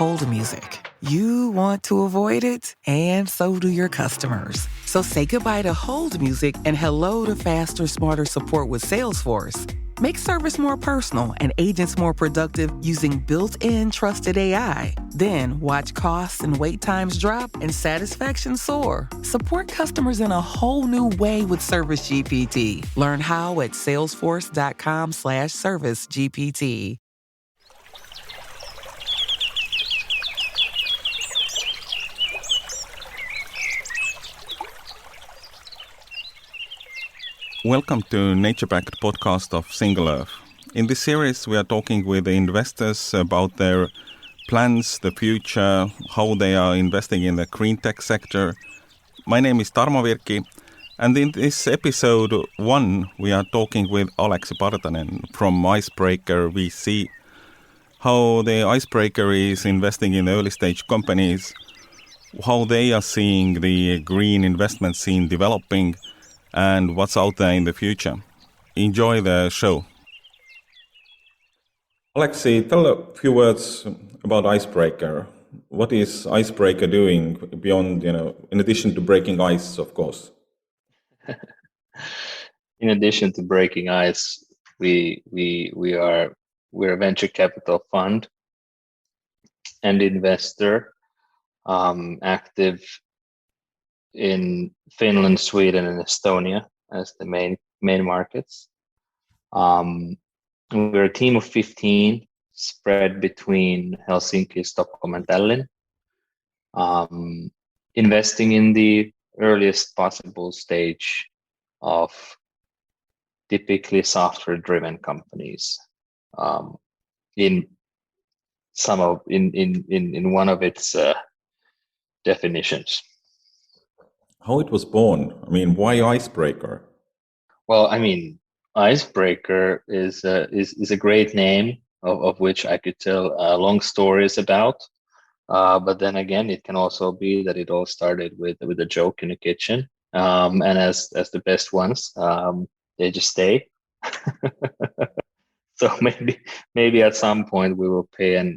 hold music. You want to avoid it, and so do your customers. So say goodbye to hold music and hello to faster, smarter support with Salesforce. Make service more personal and agents more productive using built-in trusted AI. Then watch costs and wait times drop and satisfaction soar. Support customers in a whole new way with Service GPT. Learn how at salesforce.com/service GPT. Welcome to NatureBacked podcast of Single Earth. In this series, we are talking with the investors about their plans, the future, how they are investing in the green tech sector. My name is Tarmo Virki, and in this episode 1, we are talking with Aleksi Partanen from Icebreaker.VC, how the Icebreaker is investing in early stage companies, how they are seeing the green investment scene developing, and what's out there in the future. Enjoy the show. Aleksi, tell a few words about Icebreaker. What is Icebreaker doing beyond, in addition to breaking ice, of course? In addition to breaking ice, we're a venture capital fund and investor, active in Finland, Sweden, and Estonia as the main markets. We're a team of 15 spread between Helsinki, Stockholm, and Tallinn, investing in the earliest possible stage of typically software-driven companies. In one of its definitions. How it was born? Why Icebreaker? Well, Icebreaker is a great name of which I could tell long stories about. But then again, it can also be that it all started with a joke in the kitchen. And as the best ones, they just stay. So maybe at some point we will pay a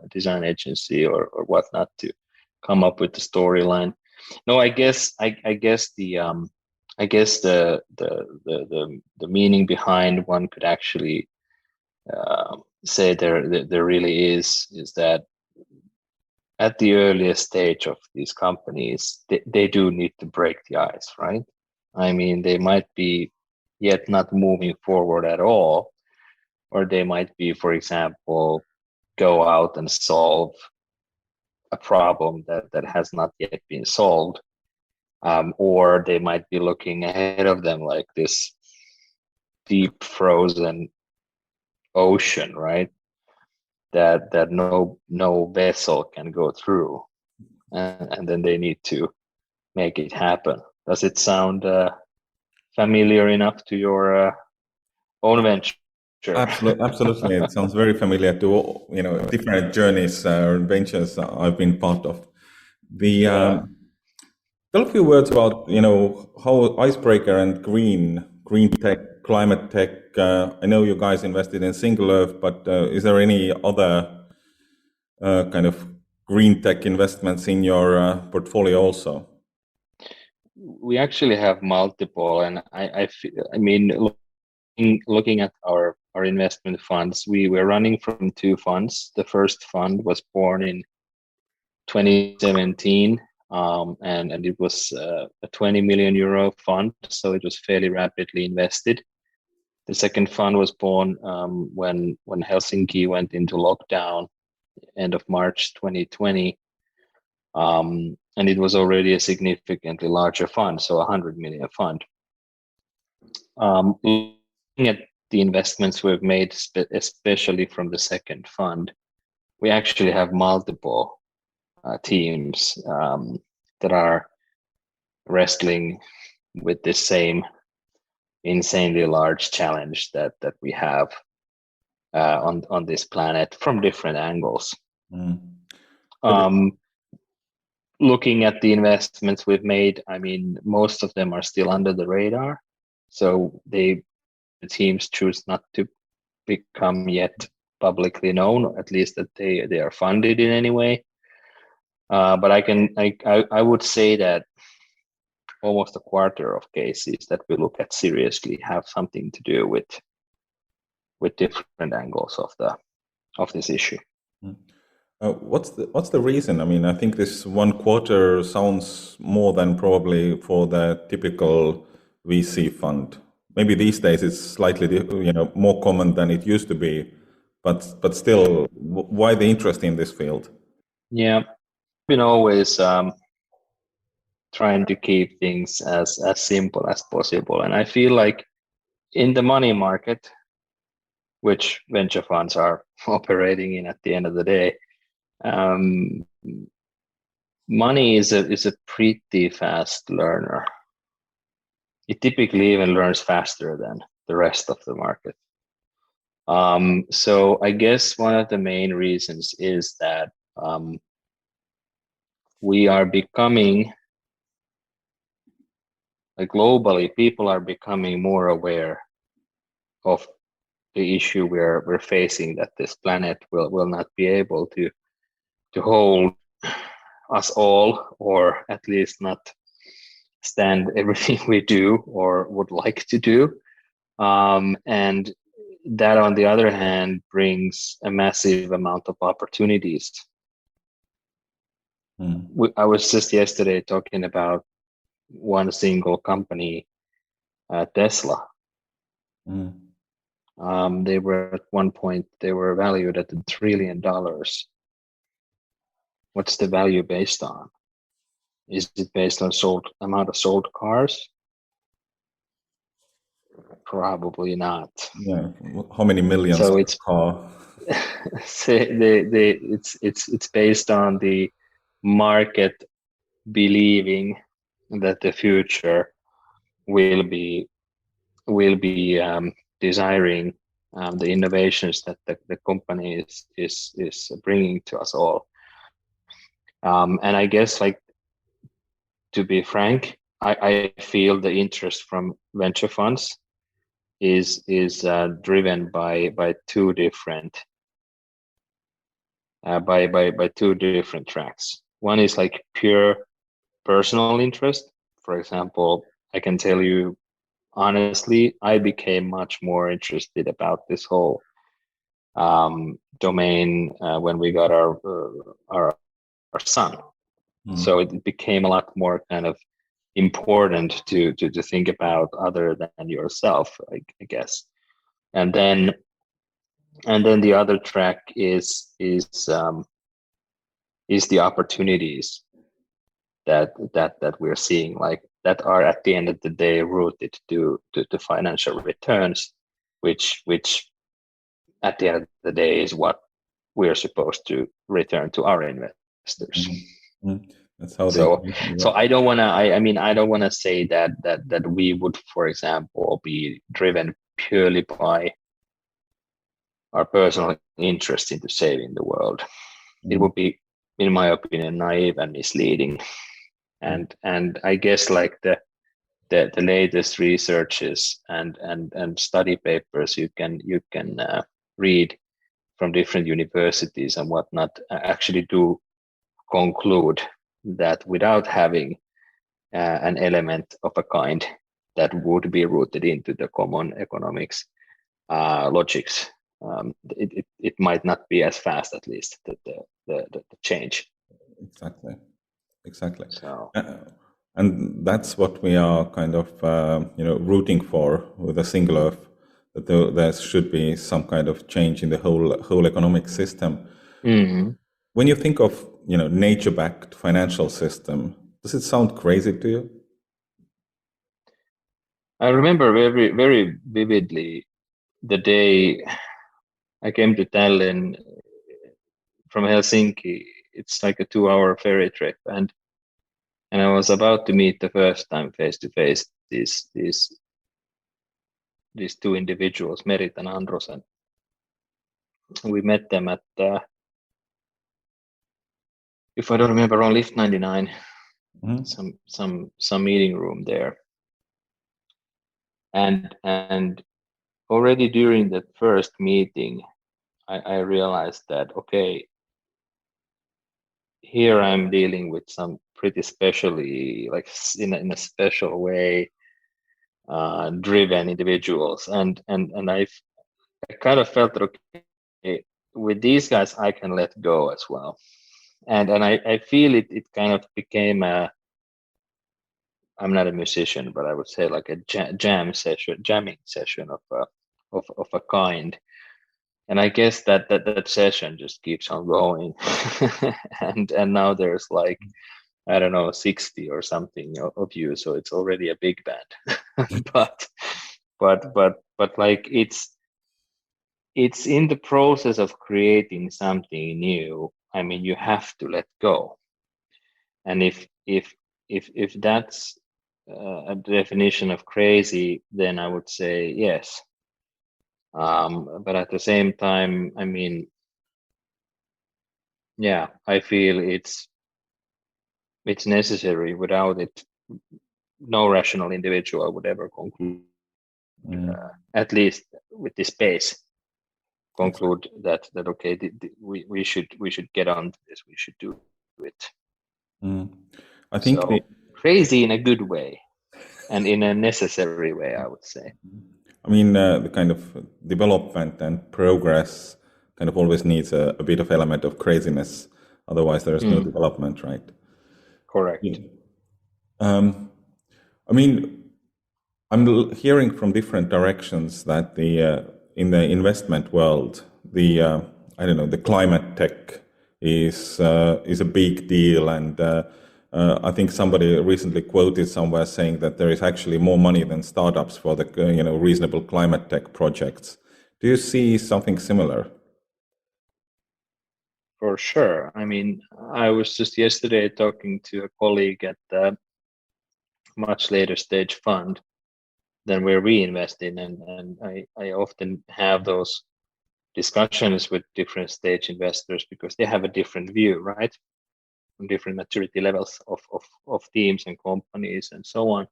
design agency or whatnot to come up with the storyline. No, I guess the meaning behind one could actually say there really is that at the earliest stage of these companies, they do need to break the ice, right? They might be yet not moving forward at all, or they might be, for example, go out and solve a problem that has not yet been solved, or they might be looking ahead of them like this deep frozen ocean, right? That no vessel can go through, and then they need to make it happen. Does it sound familiar enough to your own venture? Absolutely. It sounds very familiar to different journeys or ventures I've been part of. Tell a few words about how Icebreaker and green tech, climate tech. I know you guys invested in Single Earth, but is there any other kind of green tech investments in your portfolio also? We actually have multiple, and looking at our investment funds, we were running from 2 funds. The first fund was born in 2017, and it was a 20 million euro fund, so it was fairly rapidly invested. The second fund was born when Helsinki went into lockdown, end of March 2020, and it was already a significantly larger fund, so 100 million fund. Looking at the investments we've made, especially from the second fund, we actually have multiple teams that are wrestling with this same insanely large challenge that we have on this planet from different angles. Looking at the investments we've made, most of them are still under the radar, so the teams choose not to become yet publicly known, at least that they are funded in any way. But I would say that almost a quarter of cases that we look at seriously have something to do with different angles of this issue. What's the reason? I mean, I think this one quarter sounds more than probably for the typical VC fund. Maybe these days it's slightly more common than it used to be, but still, why the interest in this field? Yeah, been always trying to keep things as simple as possible, and I feel like in the money market, which venture funds are operating in at the end of the day, money is a pretty fast learner. It typically even learns faster than the rest of the market. So I guess one of the main reasons is that we are becoming, like globally, people are becoming more aware of the issue we're facing, that this planet will not be able to hold us all, or at least not stand everything we do or would like to do. And that, on the other hand, brings a massive amount of opportunities. I was just yesterday talking about one single company, Tesla. They were at one point, they were valued at $1 trillion. What's the value based on? Is it based on amount of sold cars? Probably not. Yeah, how many millions so of it's car? It's based on the market believing that the future will be desiring the innovations that the company is bringing to us all. And I guess, like, to be frank, I feel the interest from venture funds is driven by two different tracks. One is like pure personal interest. For example, I can tell you honestly, I became much more interested about this whole domain when we got our son. So it became a lot more kind of important to think about other than yourself, I guess. And then the other track is the opportunities that we're seeing, like, that are at the end of the day rooted to financial returns, which at the end of the day is what we're supposed to return to our investors. That's how so I don't want to. I don't want to say that we would, for example, be driven purely by our personal interest into saving the world. It would be, in my opinion, naive and misleading. And I guess, like, the latest researches and study papers you can read from different universities and whatnot actually do conclude that without having an element of a kind that would be rooted into the common economics logics, it might not be as fast, at least, the change. Exactly. So, and that's what we are kind of rooting for with a Single Earth, that there should be some kind of change in the whole economic system. When you think of nature-backed financial system, does it sound crazy to you? I remember very, very vividly the day I came to Tallinn from Helsinki. It's like a 2-hour ferry trip, and I was about to meet the first time face to face these two individuals, Merit and Andros, and we met them at if I don't remember wrong, Lift 99, some meeting room there, and already during the first meeting, I realized that, okay, here I'm dealing with some pretty specially, like in a special way, driven individuals, and I kind of felt that, okay, with these guys I can let go as well, and I feel it kind of became a, I'm not a musician, but I would say like a jamming session of a kind. And I guess that session just keeps on going, and now there's like, I don't know, 60 or something of you, so it's already a big band. But like it's in the process of creating something new. I mean, you have to let go, and if that's a definition of crazy, then I would say yes. But at the same time, I mean, yeah, I feel it's necessary. Without it, no rational individual would ever conclude, at least with this space, conclude that okay, we should get on to this. We should do it. I think So crazy in a good way, and in a necessary way, I would say. I mean, the kind of development and progress kind of always needs a bit of element of craziness. Otherwise, there is no development, right? Correct. Yeah. I mean, I'm hearing from different directions that the in the investment world, the I don't know, the climate tech is a big deal, and I think somebody recently quoted somewhere saying that there is actually more money than startups for the reasonable climate tech projects. Do you see something similar? For sure. I mean, I was just yesterday talking to a colleague at the much later stage fund than where we invest in, and I often have those discussions with different stage investors because they have a different view, right? On different maturity levels of teams and companies and so on.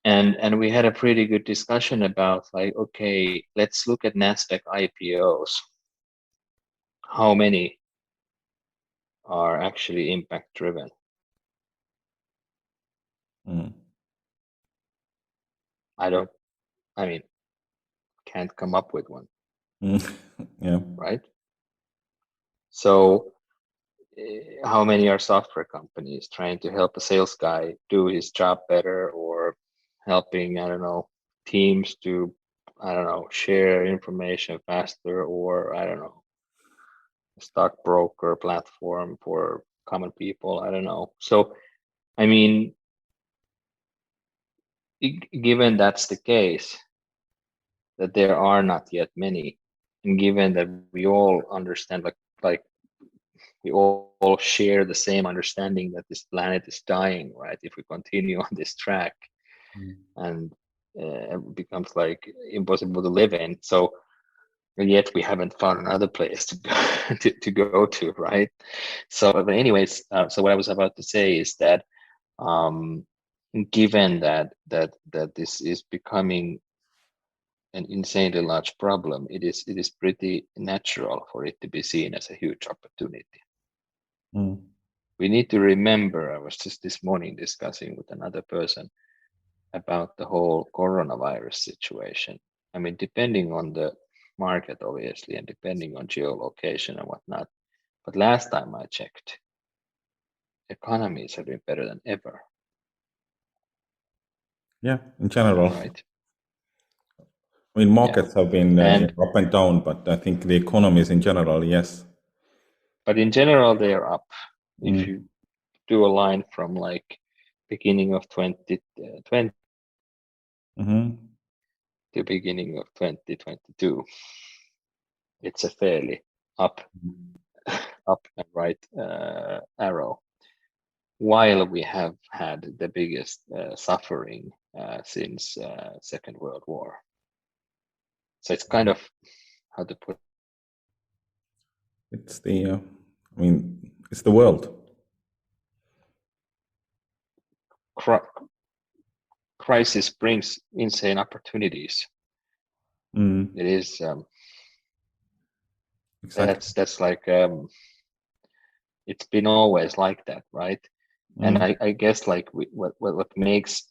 And we had a pretty good discussion about, like, okay, let's look at Nasdaq IPOs. How many are actually impact driven? I mean, can't come up with one. Yeah. Right? So how many are software companies trying to help a sales guy do his job better, or helping, I don't know, teams to, I don't know, share information faster, or I don't know, stockbroker platform for common people, I don't know. So I mean, given that's the case, that there are not yet many, and given that we all understand, like we all share the same understanding that this planet is dying, right? If we continue on this track, and it becomes like impossible to live in. So, and yet we haven't found another place to go, to go to, right? So, but anyways, so what I was about to say is that, given that this is becoming an insanely large problem, it is pretty natural for it to be seen as a huge opportunity. We need to remember, I was just this morning discussing with another person about the whole coronavirus situation. I mean, depending on the market, obviously, and depending on geolocation and whatnot, but last time I checked, economies have been better than ever. Yeah, in general. Right. I mean, markets have been up and down, but I think the economies in general, yes. But in general, they are up. If you do a line from like beginning of 2020 to beginning of 2022, it's a fairly up and right arrow, while we have had the biggest suffering since Second World War. So it's kind of, how to put, it's the I mean, it's the world. Crisis brings insane opportunities. It is Exactly. That's like it's been always like that, right? And I guess like what makes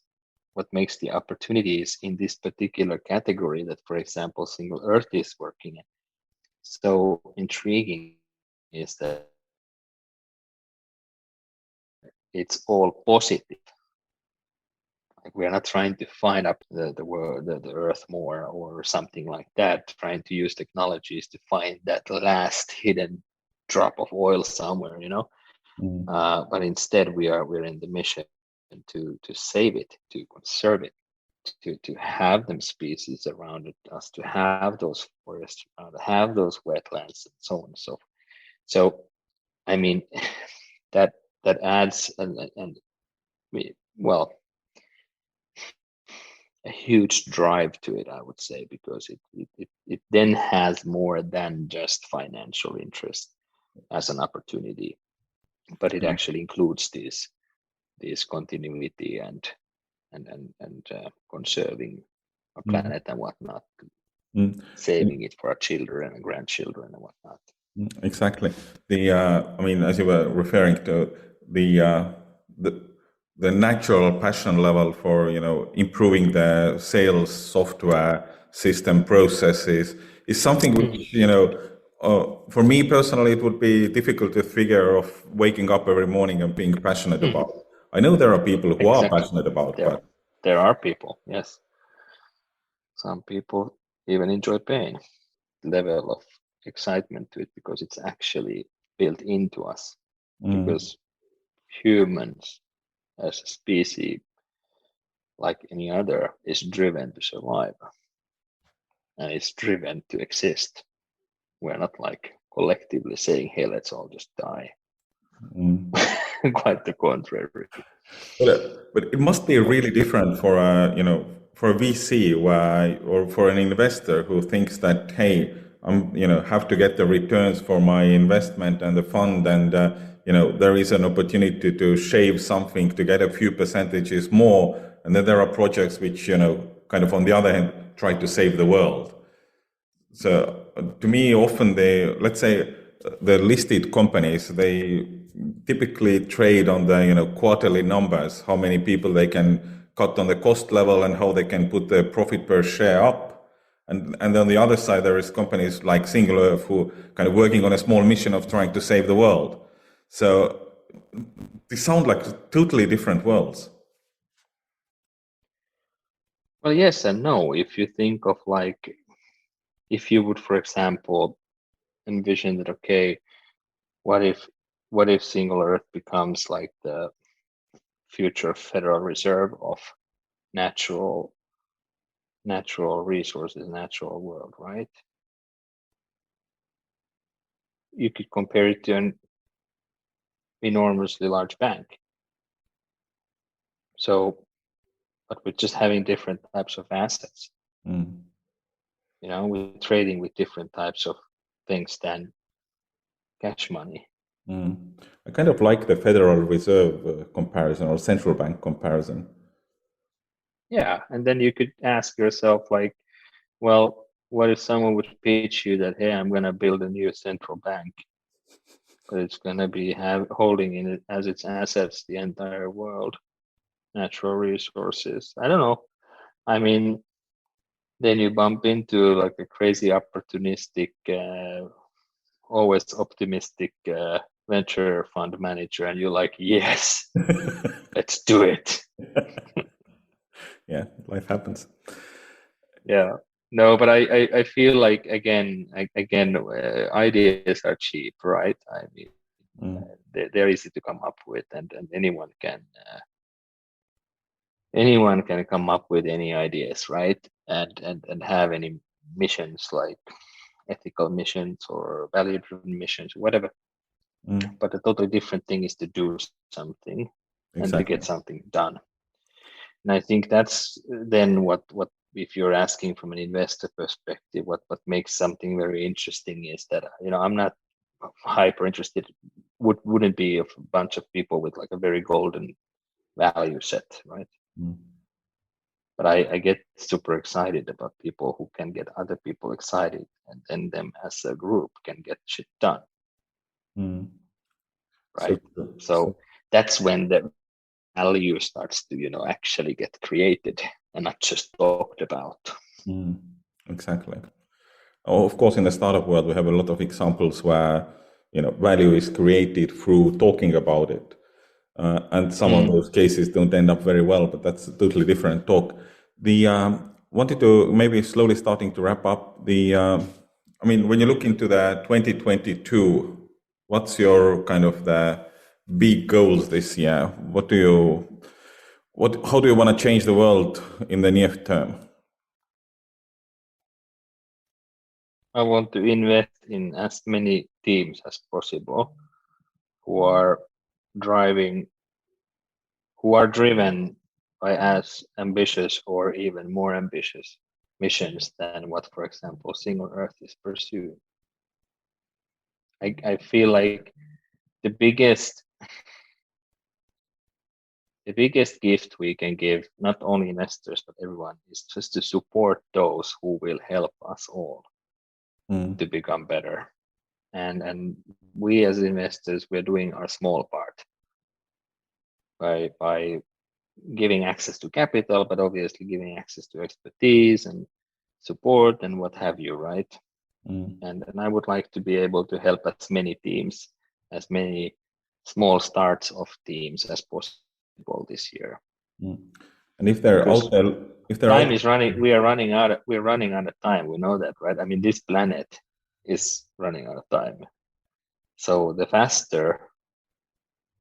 the opportunities in this particular category that, for example, Single Earth is working in so intriguing is that it's all positive. Like we are not trying to find up the world, the earth more or something like that, trying to use technologies to find that last hidden drop of oil somewhere, but instead we're in the mission to save it, to conserve it, to have them species around us, to have those forests around, to have those wetlands and so on and so forth. So I mean that adds and well a huge drive to it, I would say, because it then has more than just financial interest as an opportunity, but it actually includes this continuity and conserving our planet and whatnot, saving it for our children and grandchildren and whatnot. Exactly. I mean, as you were referring to the natural passion level for improving the sales software system processes is something which for me personally it would be difficult to figure of waking up every morning and being passionate about. I know there are people who are Exactly. passionate about, but There are people, yes. Some people even enjoy pain. Level of excitement to it because it's actually built into us. Because humans as a species, like any other, is driven to survive and it's driven to exist. We're not like collectively saying, hey, let's all just die. Quite the contrary. But it must be really different for for a VC or for an investor who thinks that, hey, I'm have to get the returns for my investment and the fund, and there is an opportunity to shave something to get a few percentages more, and then there are projects which kind of on the other hand try to save the world. So to me, often let's say the listed companies, they typically trade on the quarterly numbers, how many people they can cut on the cost level and how they can put the profit per share up. And on the other side, there is companies like Single Earth who kind of working on a small mission of trying to save the world. So they sound like totally different worlds. Well, yes and no. If you think of like, if you would, for example, envision that, okay, what if Single Earth becomes like the future Federal Reserve of natural resources, natural world, right? You could compare it to an enormously large bank. So, but with just having different types of assets, we're trading with different types of things than cash money. I kind of like the Federal Reserve comparison or central bank comparison. Yeah, and then you could ask yourself, like, well, what if someone would pitch you that, hey, I'm going to build a new central bank, but it's going to be holding in it as its assets the entire world, natural resources. I don't know. I mean, then you bump into like a crazy opportunistic, always optimistic venture fund manager, and you're like, yes, let's do it. Yeah, life happens. Yeah. No, but I feel like again ideas are cheap, right? I mean, they're easy to come up with, and anyone can come up with any ideas, right? And have any missions like ethical missions or value-driven missions, whatever. But a totally different thing is to do something and to get something done. And I think that's then what if you're asking from an investor perspective, what makes something very interesting is that I'm not hyper interested. Wouldn't be a bunch of people with like a very golden value set, right? But I get super excited about people who can get other people excited, and then them as a group can get shit done. Right. So that's when the value starts to, actually get created and not just talked about. Exactly. Oh, of course, in the startup world, we have a lot of examples where value is created through talking about it, and some of those cases don't end up very well. But that's a totally different talk. Wanted to maybe slowly starting to wrap up. When you look into the 2022, what's your kind of the big goals this year? How do you want to change the world in the near term? I want to invest in as many teams as possible who are driven by as ambitious or even more ambitious missions than what, for example, Single Earth is pursuing. I feel like the biggest gift we can give not only investors but everyone is just to support those who will help us all to become better. And we as investors, we're doing our small part by giving access to capital, but obviously giving access to expertise and support and what have you, right? And I would like to be able to help as many teams, as many small starts of teams as possible this year. And if they're out there, time is running, we're running out of time. We know that, right? I mean, this planet is running out of time. So the faster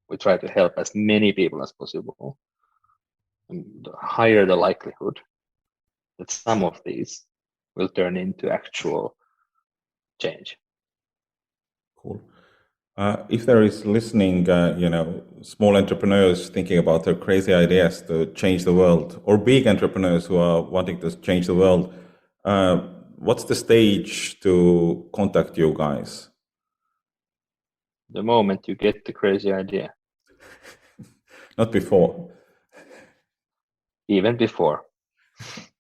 we try to help as many people as possible, and the higher the likelihood that some of these will turn into actual change. Cool. If there is listening, small entrepreneurs thinking about their crazy ideas to change the world, or big entrepreneurs who are wanting to change the world, what's the stage to contact you guys? The moment you get the crazy idea. Not before. Even before.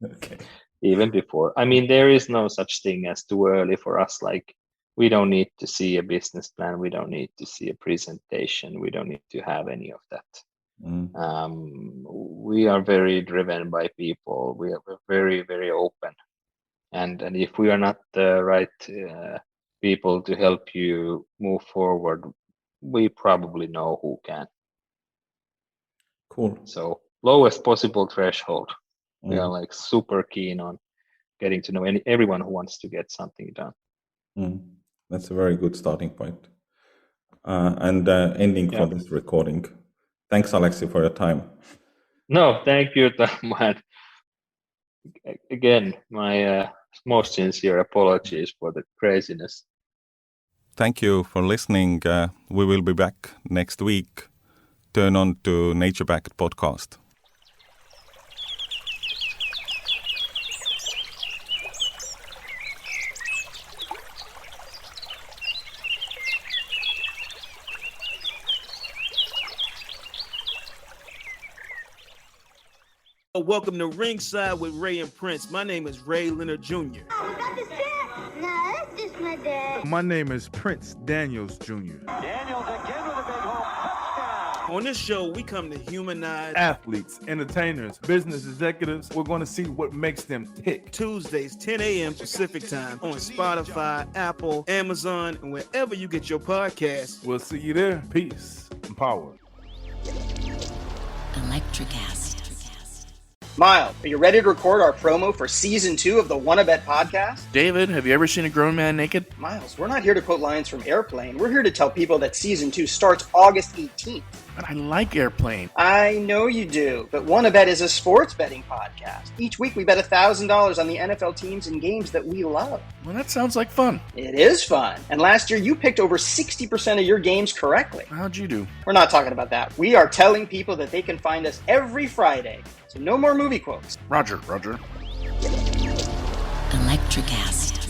Okay. Even before. I mean, there is no such thing as too early for us. Like, we don't need to see a business plan. We don't need to see a presentation. We don't need to have any of that. We are very driven by people. We're very, very open. And if we are not the right people to help you move forward, we probably know who can. Cool. So lowest possible threshold. We are like super keen on getting to know everyone who wants to get something done. That's a very good starting point. And ending for this recording. Thanks, Aleksi, for your time. No, thank you, Tom. Again, my most sincere apologies for the craziness. Thank you for listening. We will be back next week. Turn on to NatureBacked podcast. Welcome to Ringside with Ray and Prince. My name is Ray Leonard Jr. Oh, was that the set? No, that's just my dad. My name is Prince Daniels Jr. Daniels again with a big home touchdown. On this show, we come to humanize athletes, entertainers, business executives. We're going to see what makes them tick. Tuesdays, 10 a.m. Pacific time on Spotify, Apple, Amazon, and wherever you get your podcasts. We'll see you there. Peace and power. Electric acid. Miles, are you ready to record our promo for Season 2 of the Wanna Bet podcast? David, have you ever seen a grown man naked? Miles, we're not here to quote lines from Airplane. We're here to tell people that Season 2 starts August 18th. But I like Airplane. I know you do, but Wanna Bet is a sports betting podcast. Each week we bet $1,000 on the NFL teams and games that we love. Well, that sounds like fun. It is fun. And last year you picked over 60% of your games correctly. How'd you do? We're not talking about that. We are telling people that they can find us every Friday. So no more movie quotes. Roger. Electric acid.